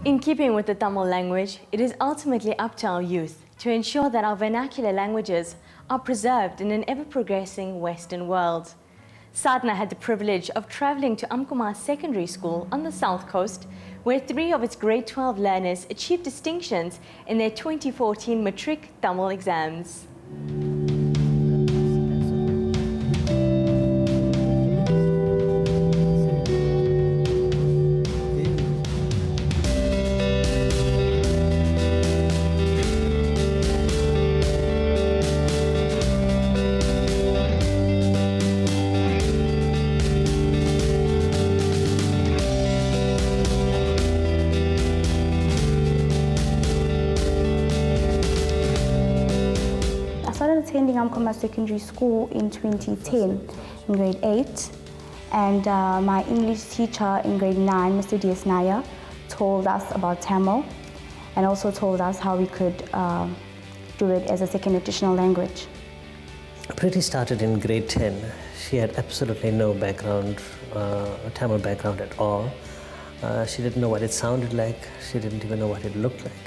In keeping with the Tamil language, it is ultimately up to our youth to ensure that our vernacular languages are preserved in an ever-progressing Western world. Sadhna had the privilege of travelling to Amkumar Secondary School on the south coast, where 3 of its grade 12 learners achieved distinctions in their 2014 Matric Tamil exams. I started attending Amkumar Secondary School in 2010 in grade 8, and my English teacher in grade 9, Mr. D.S. Naya, told us about Tamil and also told us how we could do it as a second additional language. Priti started in grade 10. She had absolutely no background, Tamil background at all. She didn't know what it sounded like. She didn't even know what it looked like.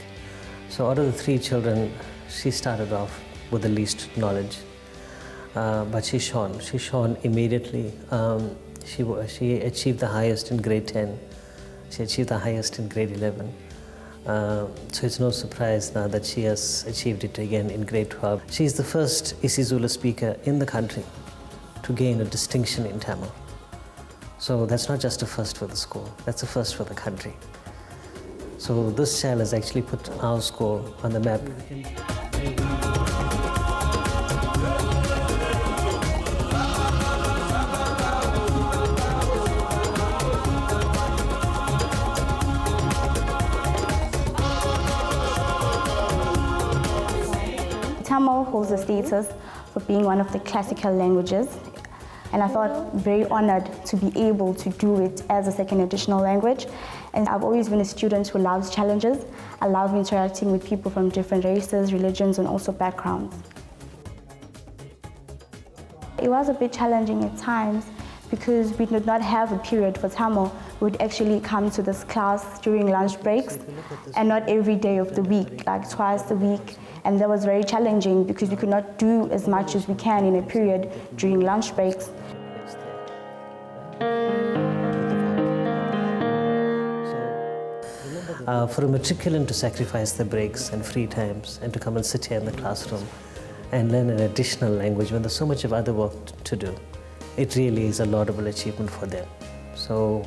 So out of the 3 children, she started off with the least knowledge. But she shone immediately. She achieved the highest in grade 10. She achieved the highest in grade 11. So it's no surprise now that she has achieved it again in grade 12. She's the first isiZulu speaker in the country to gain a distinction in Tamil. So that's not just a first for the school, that's a first for the country. So this child has actually put our school on the map. Tamil holds the status for being one of the classical languages, and I felt very honored to be able to do it as a second additional language. And I've always been a student who loves challenges. I love interacting with people from different races, religions, and also backgrounds. It was a bit challenging at times because we did not have a period for Tamil. We would actually come to this class during lunch breaks and not every day of the week, like twice a week. And that was very challenging because we could not do as much as we can in a period during lunch breaks. For a matriculant to sacrifice their breaks and free times and to come and sit here in the classroom and learn an additional language when there's so much of other work to do, it really is a laudable achievement for them. So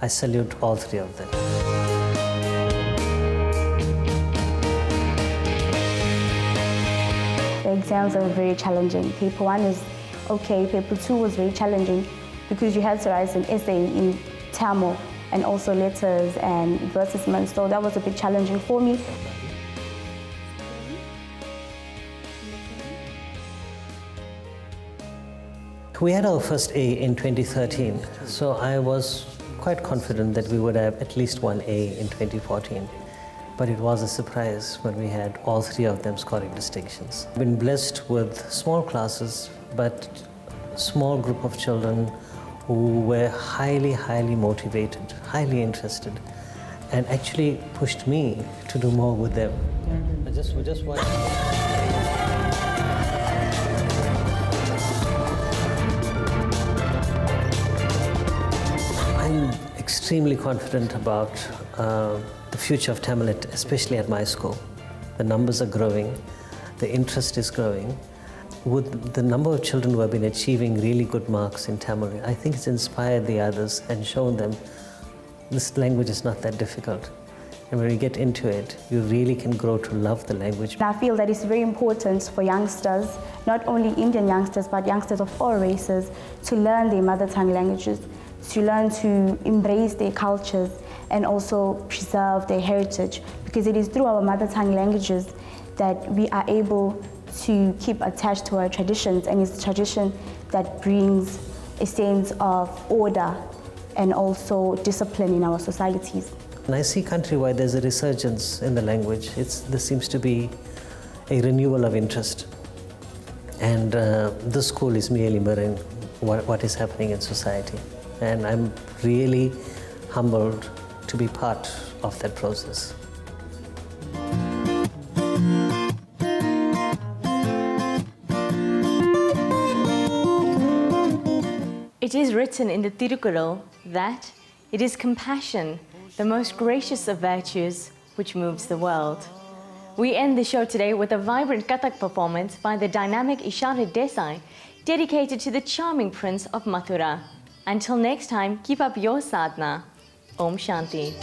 I salute all 3 of them. The exams are very challenging. Paper 1 is okay, paper 2 was very challenging because you had to write an essay in Tamil and also letters and advertisements, so that was a bit challenging for me. We had our first A in 2013, so I was quite confident that we would have at least one A in 2014. But it was a surprise when we had all 3 of them scoring distinctions. I've been blessed with small classes, but a small group of children who were highly motivated, highly interested, and actually pushed me to do more with them. We just want. I'm extremely confident about the future of Tamil, especially at my school. The numbers are growing, the interest is growing. With the number of children who have been achieving really good marks in Tamil, I think it's inspired the others and shown them this language is not that difficult. And when you get into it, you really can grow to love the language. I feel that it's very important for youngsters, not only Indian youngsters, but youngsters of all races, to learn their mother tongue languages, to learn to embrace their cultures and also preserve their heritage, because it is through our mother tongue languages that we are able to keep attached to our traditions, and it's a tradition that brings a sense of order and also discipline in our societies. And I see countrywide there's a resurgence in the language. There seems to be a renewal of interest. And this school is merely mirroring what is happening in society. And I'm really humbled to be part of that process. It is written in the Tirukural that it is compassion, the most gracious of virtues, which moves the world. We end the show today with a vibrant Kathak performance by the dynamic Ishara Desai, dedicated to the charming Prince of Mathura. Until next time, keep up your sadhana. Om Shanti.